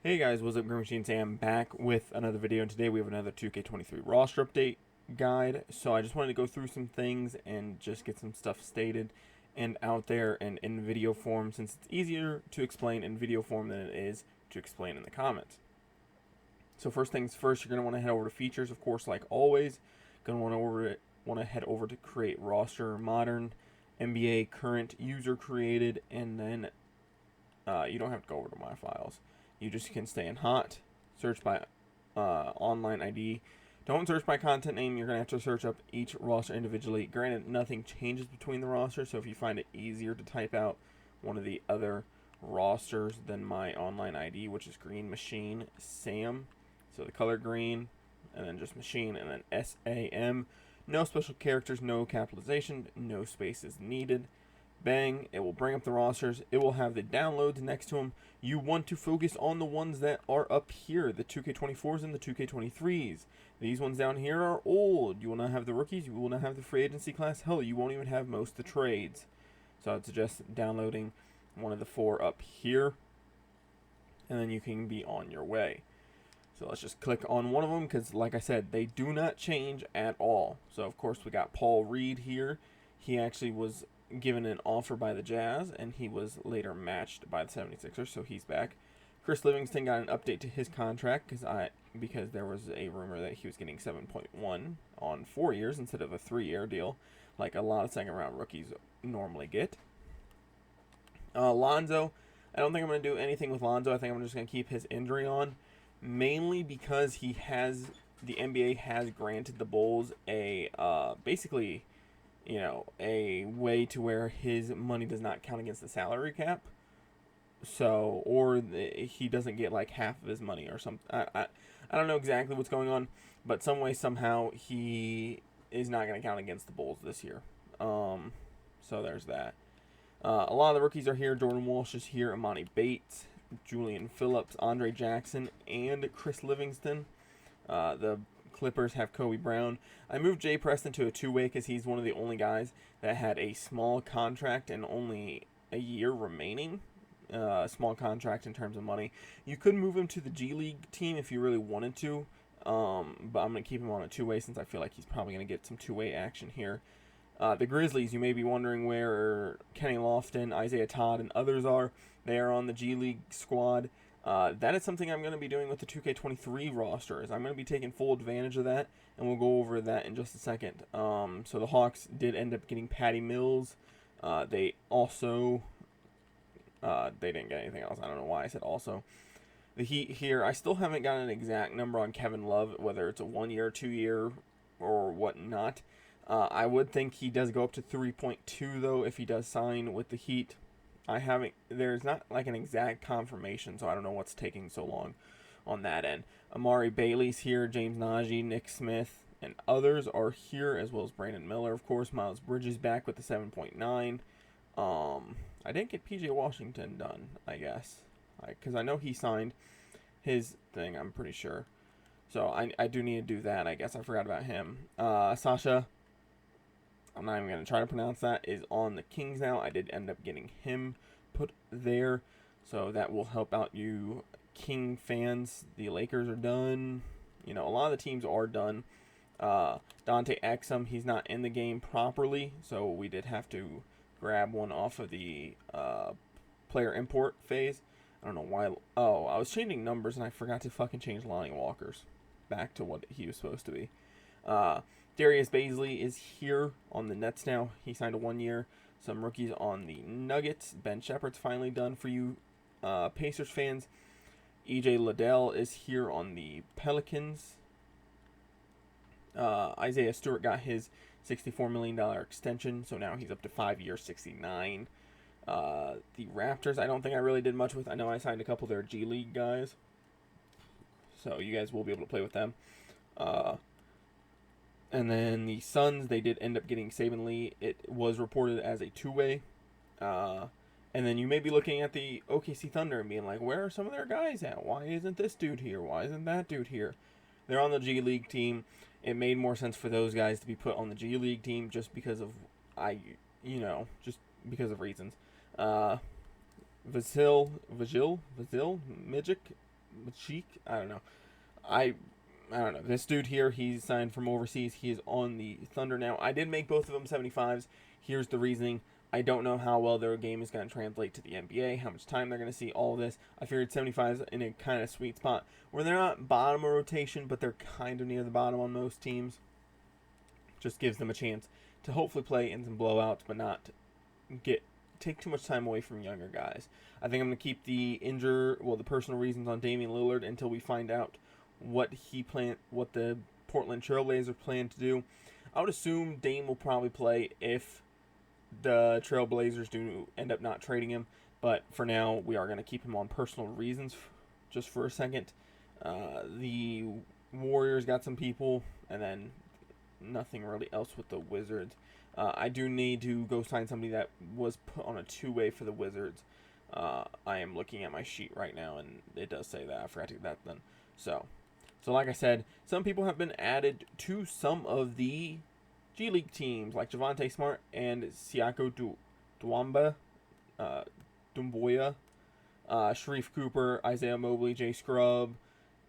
Hey guys, what's up? GreenMachineSam back with another video, and today we have another 2K23 roster update guide. So I just wanted to go through some things and just get some stuff stated and out there and in video form, since it's easier to explain in video form than it is to explain in the comments. So first things first, you're going to want to head over to features, of course, like always. Going to want to head over to create roster, modern, NBA, current, user created, and then you don't have to go over to my files. You just can stay in hot, search by online ID. Don't search by content name. You're going to have to search up each roster individually. Granted, nothing changes between the rosters, so if you find it easier to type out one of the other rosters than my online ID, which is GreenMachineSam, so the color green, and then just machine, and then SAM. No special characters, no capitalization, no spaces needed. Bang, it will bring up the rosters. It will have the downloads next to them. You want to focus on the ones that are up here, the 2K24s and the 2K23s. These ones down here are old. You will not have the rookies. You will not have the free agency class. Hell, you won't even have most of the trades. So I'd suggest downloading one of the four up here, and then you can be on your way. So let's just click on one of them, because like I said, they do not change at all. So of course we got Paul Reed here. He actually was given an offer by the Jazz, and he was later matched by the 76ers, so he's back. Chris Livingston got an update to his contract because there was a rumor that he was getting 7.1 on 4 years instead of a 3-year deal, like a lot of second-round rookies normally get. Lonzo, I don't think I'm going to do anything with Lonzo. I think I'm just going to keep his injury on, mainly because the NBA has granted the Bulls a basically, a way to where his money does not count against the salary cap. So, he doesn't get like half of his money or something. I don't know exactly what's going on, but some way, somehow, he is not going to count against the Bulls this year. So there's that. A lot of the rookies are here. Jordan Walsh is here. Imani Bates, Julian Phillips, Andre Jackson, and Chris Livingston. The Clippers have Kobe Brown. I moved Jay Preston to a two-way because he's one of the only guys that had a small contract and only a year remaining. Small contract in terms of money. You could move him to the G League team if you really wanted to, but I'm going to keep him on a two-way since I feel like he's probably going to get some two-way action here. The Grizzlies, you may be wondering where Kenny Lofton, Isaiah Todd, and others are. They are on the G League squad. That is something I'm going to be doing with the 2K23 rosters. I'm going to be taking full advantage of that, and we'll go over that in just a second. So the Hawks did end up getting Patty Mills. They also, they didn't get anything else. I don't know why I said also. The Heat here, I still haven't gotten an exact number on Kevin Love, whether it's a 1-year, 2-year, or whatnot. I would think he does go up to 3.2, though, if he does sign with the Heat. There's not like an exact confirmation, so I don't know what's taking so long on that end. Amari Bailey's here, James Najee, Nick Smith, and others are here, as well as Brandon Miller, of course. Miles Bridges back with the 7.9. I didn't get PJ Washington done, I guess, because I know he signed his thing, I'm pretty sure. So I do need to do that, I guess. I forgot about him. Sasha, I'm not even going to try to pronounce that, is on the Kings now. I did end up getting him put there, so that will help out you King fans. The Lakers are done. A lot of the teams are done. Dante Exum, he's not in the game properly, so we did have to grab one off of the player import phase. I don't know why. Oh, I was changing numbers, and I forgot to fucking change Lonnie Walker's back to what he was supposed to be. Darius Baisley is here on the Nets now. He signed a 1-year. Some rookies on the Nuggets. Ben Shepherd's finally done for you Pacers fans. EJ Liddell is here on the Pelicans. Isaiah Stewart got his $64 million extension, so now he's up to 5 years, $69. The Raptors, I don't think I really did much with. I know I signed a couple of their G League guys, so you guys will be able to play with them. And then the Suns, they did end up getting Saban Lee. It was reported as a two-way. And then you may be looking at the OKC Thunder and being like, where are some of their guys at? Why isn't this dude here? Why isn't that dude here? They're on the G League team. It made more sense for those guys to be put on the G League team just because of, just because of reasons. Vasil, Mijic, Cheek. I don't know. I don't know. This dude here, he's signed from overseas. He is on the Thunder now. I did make both of them 75s. Here's the reasoning. I don't know how well their game is going to translate to the NBA, how much time they're going to see, all of this. I figured 75s in a kind of sweet spot where they're not bottom of rotation, but they're kind of near the bottom on most teams. Just gives them a chance to hopefully play in some blowouts, but not take too much time away from younger guys. I think I'm going to keep the personal reasons on Damian Lillard until we find out what the Portland Trailblazers plan to do. I would assume Dame will probably play if the Trailblazers do end up not trading him, but for now we are going to keep him on personal reasons just for a second. The Warriors got some people, and then nothing really else with the Wizards. I do need to go sign somebody that was put on a two-way for the Wizards. I am looking at my sheet right now, and it does say that. I forgot to get that done. So like I said, some people have been added to some of the G League teams, like Javonte Smart and Siako Doumbouya, Sharif Cooper, Isaiah Mobley, Jay Scrubb,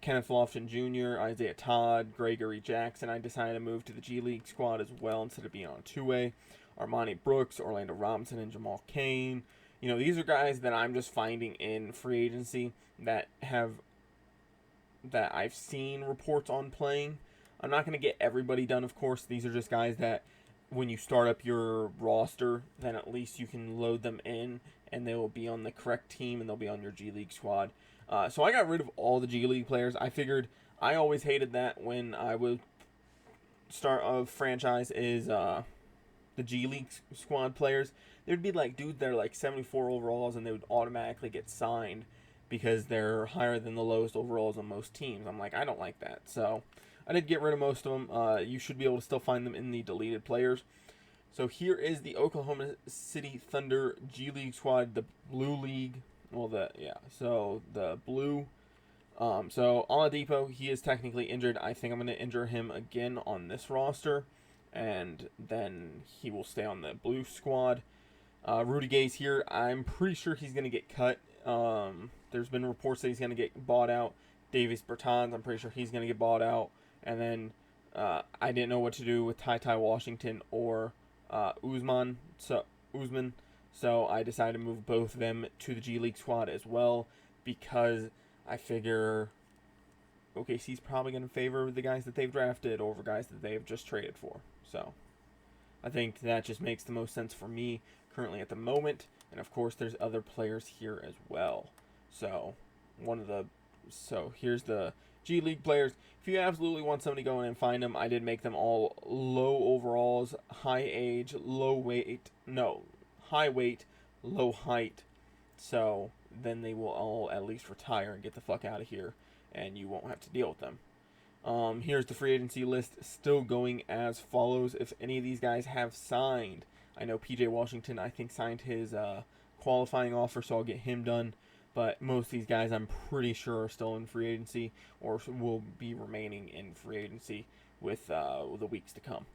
Kenneth Lofton Jr., Isaiah Todd, Gregory Jackson. I decided to move to the G League squad as well instead of being on a two-way. Armani Brooks, Orlando Robinson, and Jamal Cain. These are guys that I'm just finding in free agency that I've seen reports on playing. I'm not going to get everybody done, of course. These are just guys that when you start up your roster, then at least you can load them in, and they will be on the correct team, and they'll be on your G League squad. So I got rid of all the G League players. I figured I always hated that when I would start a franchise is the G League squad players. There'd be like dudes that are like 74 overalls, and they would automatically get signed because they're higher than the lowest overalls on most teams. I'm like, I don't like that. So I did get rid of most of them. You should be able to still find them in the deleted players. So here is the Oklahoma City Thunder G League squad, the Blue League. So the Blue. So Oladipo, he is technically injured. I think I'm going to injure him again on this roster, and then he will stay on the Blue squad. Rudy Gay's here. I'm pretty sure he's going to get cut. There's been reports that he's going to get bought out. Davis Bertans, I'm pretty sure he's going to get bought out. And then I didn't know what to do with Ty Washington or Usman. So I decided to move both of them to the G League squad as well, because I figure OKC's probably going to favor the guys that they've drafted over guys that they've just traded for. So I think that just makes the most sense for me currently at the moment. And of course, there's other players here as well. So here's the G League players. If you absolutely want somebody going and find them, I did make them all low overalls, high age, high weight, low height. So then they will all at least retire and get the fuck out of here, and you won't have to deal with them. Here's the free agency list still going as follows. If any of these guys have signed, I know PJ Washington, I think, signed his qualifying offer, so I'll get him done. But most of these guys I'm pretty sure are still in free agency or will be remaining in free agency with the weeks to come.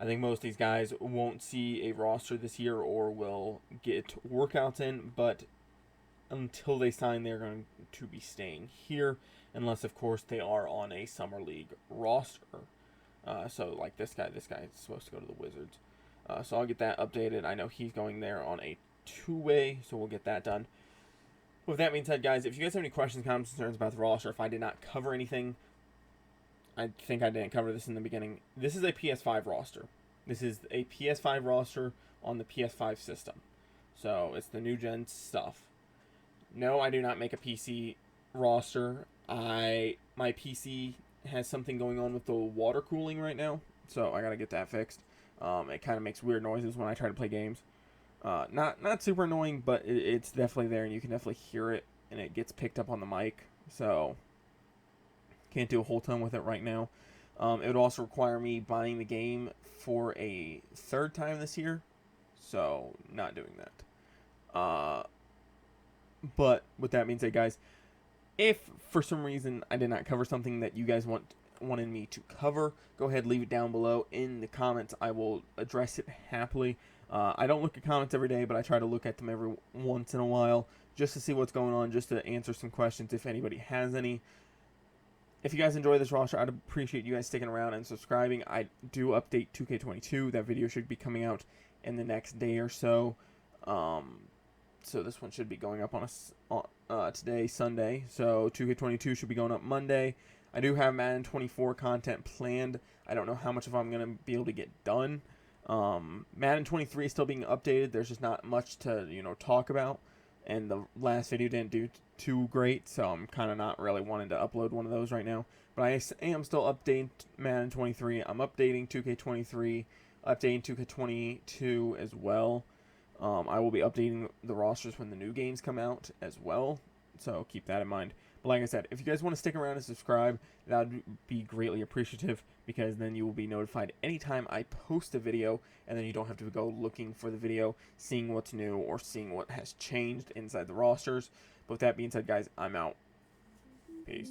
I think most of these guys won't see a roster this year or will get workouts in, but until they sign, they're going to be staying here, unless, of course, they are on a Summer League roster. So, like this guy is supposed to go to the Wizards. So I'll get that updated. I know he's going there on a two-way, so we'll get that done. With that being said, guys, if you guys have any questions, comments, concerns about the roster, if I did not cover anything, I think I didn't cover this in the beginning. This is a PS5 roster. This is a PS5 roster on the PS5 system. So it's the new gen stuff. No, I do not make a PC roster. My PC has something going on with the water cooling right now, so I gotta get that fixed. It kind of makes weird noises when I try to play games. Not super annoying, but it's definitely there, and you can definitely hear it, and it gets picked up on the mic. So can't do a whole ton with it right now. It would also require me buying the game for a third time this year, so not doing that. But with that being said, guys, if for some reason I did not cover something that you guys wanted me to cover, go ahead, leave it down below in the comments. I will address it happily. I don't look at comments every day, but I try to look at them every once in a while just to see what's going on, just to answer some questions if anybody has any. If you guys enjoy this roster, I'd appreciate you guys sticking around and subscribing. I do update 2K22. That video should be coming out in the next day or so. So this one should be going up on today, Sunday. So 2K22 should be going up Monday. I do have Madden 24 content planned. I don't know how much of I'm going to be able to get done. Madden 23 is still being updated. There's just not much to, talk about. And the last video didn't do too great, so I'm kind of not really wanting to upload one of those right now. But I am still updating Madden 23. I'm updating 2K23, updating 2K22 as well. I will be updating the rosters when the new games come out as well, so keep that in mind. But like I said, if you guys want to stick around and subscribe, that would be greatly appreciative, because then you will be notified anytime I post a video, and then you don't have to go looking for the video, seeing what's new, or seeing what has changed inside the rosters. But with that being said, guys, I'm out. Peace.